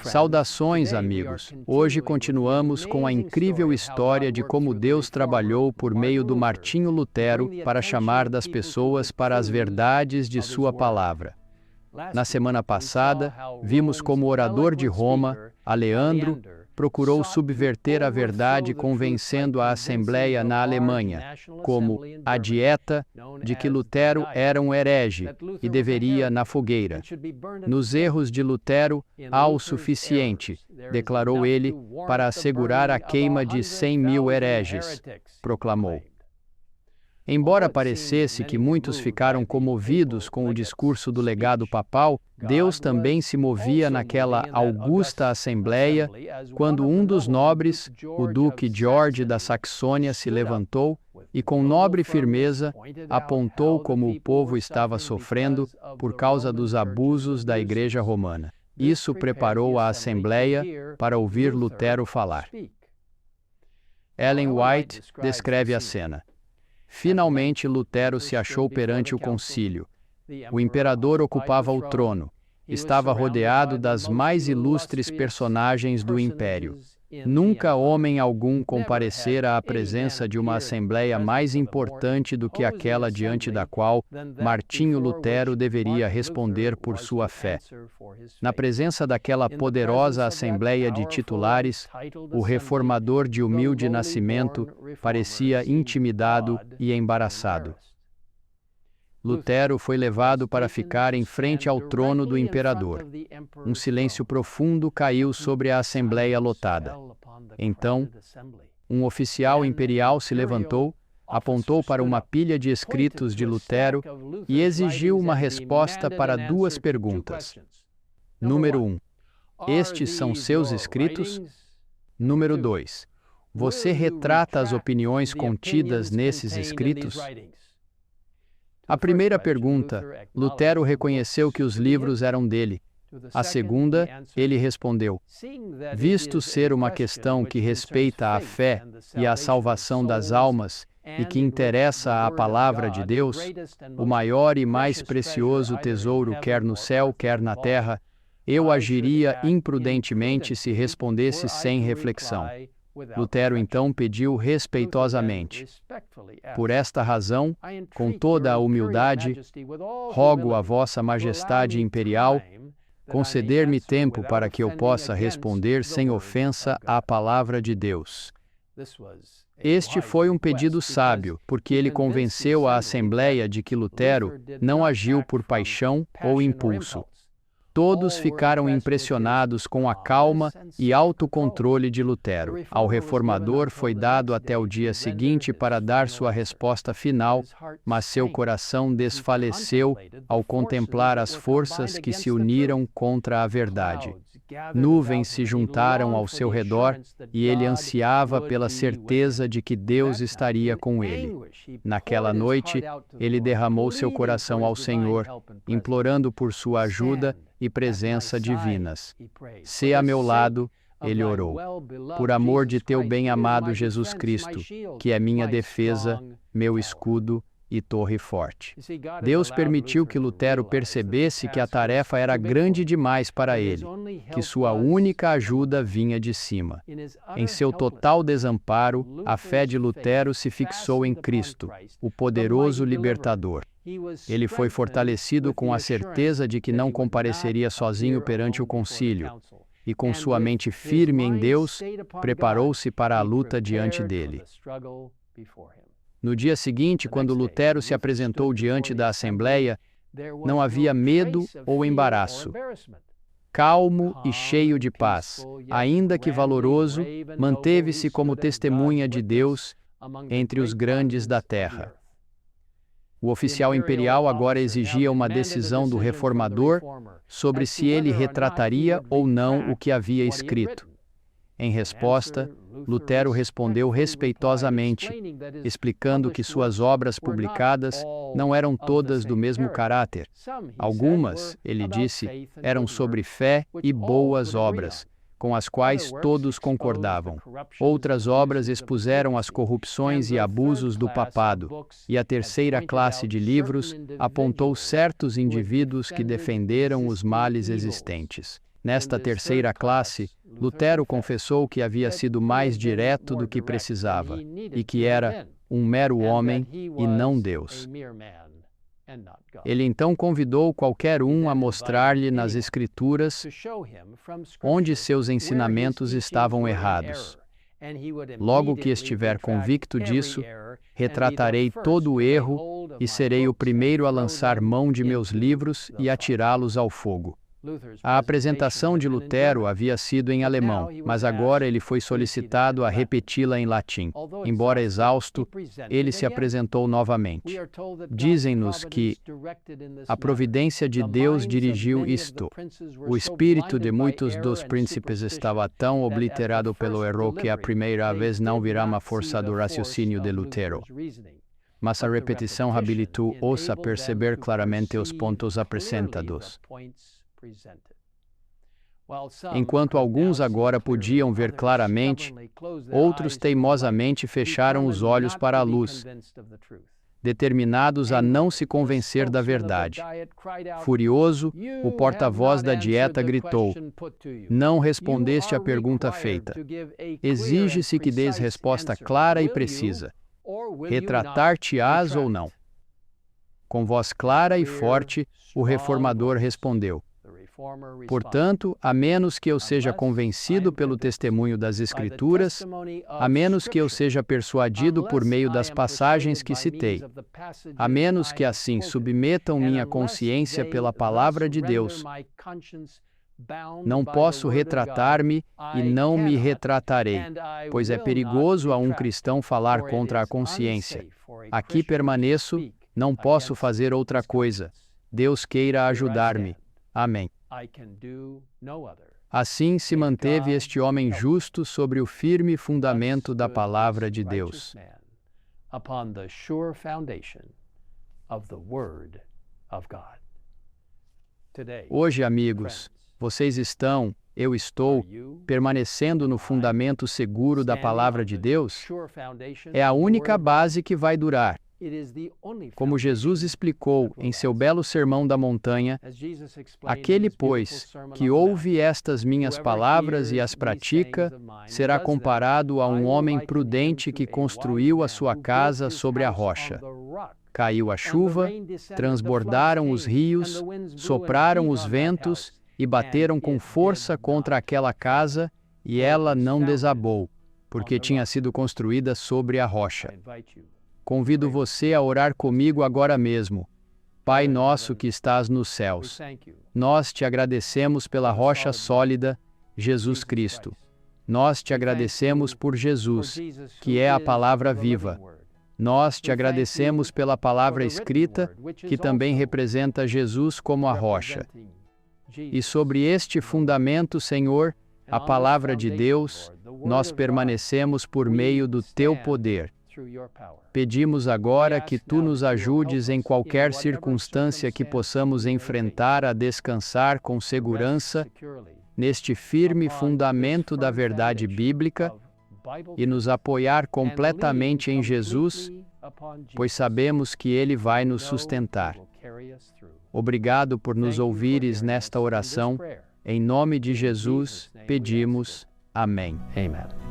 Saudações, amigos! Hoje continuamos com a incrível história de como Deus trabalhou por meio do Martinho Lutero para chamar das pessoas para as verdades de sua palavra. Na semana passada, vimos como o orador de Roma, Aleandro, procurou subverter a verdade convencendo a Assembleia na Alemanha, como a dieta de que Lutero era um herege e deveria na fogueira. Nos erros de Lutero há o suficiente, declarou ele, para assegurar a queima de 100.000 hereges, proclamou. Embora parecesse que muitos ficaram comovidos com o discurso do legado papal, Deus também se movia naquela augusta Assembleia, quando um dos nobres, o Duque George da Saxônia, se levantou e com nobre firmeza apontou como o povo estava sofrendo por causa dos abusos da Igreja Romana. Isso preparou a Assembleia para ouvir Lutero falar. Ellen White descreve a cena. Finalmente, Lutero se achou perante o concílio. O imperador ocupava o trono. Estava rodeado das mais ilustres personagens do império. Nunca homem algum comparecera à presença de uma assembleia mais importante do que aquela diante da qual Martinho Lutero deveria responder por sua fé. Na presença daquela poderosa assembleia de titulares, o reformador de humilde nascimento parecia intimidado e embaraçado. Lutero foi levado para ficar em frente ao trono do imperador. Um silêncio profundo caiu sobre a assembleia lotada. Então, um oficial imperial se levantou, apontou para uma pilha de escritos de Lutero e exigiu uma resposta para duas perguntas. Número 1. Estes são seus escritos? Número 2. Você retrata as opiniões contidas nesses escritos? A primeira pergunta, Lutero reconheceu que os livros eram dele. A segunda, ele respondeu: visto ser uma questão que respeita a fé e a salvação das almas e que interessa à palavra de Deus, o maior e mais precioso tesouro quer no céu, quer na terra, eu agiria imprudentemente se respondesse sem reflexão. Lutero então pediu respeitosamente: por esta razão, com toda a humildade, rogo a vossa majestade imperial conceder-me tempo para que eu possa responder sem ofensa à palavra de Deus. Este foi um pedido sábio, porque ele convenceu a Assembleia de que Lutero não agiu por paixão ou impulso. Todos ficaram impressionados com a calma e autocontrole de Lutero. Ao reformador foi dado até o dia seguinte para dar sua resposta final, mas seu coração desfaleceu ao contemplar as forças que se uniram contra a verdade. Nuvens se juntaram ao seu redor e ele ansiava pela certeza de que Deus estaria com ele. Naquela noite, ele derramou seu coração ao Senhor, implorando por sua ajuda e presença divinas. Se a meu lado, ele orou. Por amor de teu bem-amado Jesus Cristo, que é minha defesa, meu escudo e torre forte. Deus permitiu que Lutero percebesse que a tarefa era grande demais para ele, que sua única ajuda vinha de cima. Em seu total desamparo, a fé de Lutero se fixou em Cristo, o poderoso libertador. Ele foi fortalecido com a certeza de que não compareceria sozinho perante o concílio, e com sua mente firme em Deus, preparou-se para a luta diante dele. No dia seguinte, quando Lutero se apresentou diante da Assembleia, não havia medo ou embaraço. Calmo e cheio de paz, ainda que valoroso, manteve-se como testemunha de Deus entre os grandes da terra. O oficial imperial agora exigia uma decisão do reformador sobre se ele retrataria ou não o que havia escrito. Em resposta, Lutero respondeu respeitosamente, explicando que suas obras publicadas não eram todas do mesmo caráter. Algumas, ele disse, eram sobre fé e boas obras, com as quais todos concordavam. Outras obras expuseram as corrupções e abusos do papado, e a terceira classe de livros apontou certos indivíduos que defenderam os males existentes. Nesta terceira classe, Lutero confessou que havia sido mais direto do que precisava e que era um mero homem e não Deus. Ele então convidou qualquer um a mostrar-lhe nas Escrituras onde seus ensinamentos estavam errados. Logo que estiver convicto disso, retratarei todo o erro e serei o primeiro a lançar mão de meus livros e atirá-los ao fogo. A apresentação de Lutero havia sido em alemão, mas agora ele foi solicitado a repeti-la em latim. Embora exausto, ele se apresentou novamente. Dizem-nos que a providência de Deus dirigiu isto. O espírito de muitos dos príncipes estava tão obliterado pelo erro que a primeira vez não virá a força do raciocínio de Lutero. Mas a repetição habilitou-os a perceber claramente os pontos apresentados. Enquanto alguns agora podiam ver claramente, outros teimosamente fecharam os olhos para a luz, determinados a não se convencer da verdade. Furioso, o porta-voz da dieta gritou: "Não respondeste à pergunta feita. Exige-se que dês resposta clara e precisa. Retratar-te-ás ou não?" Com voz clara e forte, o reformador respondeu: "Portanto, a menos que eu seja convencido pelo testemunho das Escrituras, a menos que eu seja persuadido por meio das passagens que citei, a menos que assim submetam minha consciência pela palavra de Deus, não posso retratar-me e não me retratarei, pois é perigoso a um cristão falar contra a consciência. Aqui permaneço, não posso fazer outra coisa. Deus queira ajudar-me. Amém." Assim se manteve este homem justo sobre o firme fundamento da palavra de Deus. Hoje, amigos, vocês estão, eu estou, permanecendo no fundamento seguro da palavra de Deus? É a única base que vai durar. Como Jesus explicou em seu belo Sermão da Montanha, aquele, pois, que ouve estas minhas palavras e as pratica, será comparado a um homem prudente que construiu a sua casa sobre a rocha. Caiu a chuva, transbordaram os rios, sopraram os ventos e bateram com força contra aquela casa, e ela não desabou, porque tinha sido construída sobre a rocha. Convido você a orar comigo agora mesmo. Pai nosso que estás nos céus, nós te agradecemos pela rocha sólida, Jesus Cristo. Nós te agradecemos por Jesus, que é a palavra viva. Nós te agradecemos pela palavra escrita, que também representa Jesus como a rocha. E sobre este fundamento, Senhor, a palavra de Deus, nós permanecemos por meio do teu poder. Pedimos agora que tu nos ajudes em qualquer circunstância que possamos enfrentar a descansar com segurança neste firme fundamento da verdade bíblica e nos apoiar completamente em Jesus, pois sabemos que Ele vai nos sustentar. Obrigado por nos ouvires nesta oração. Em nome de Jesus, pedimos. Amém. Amen.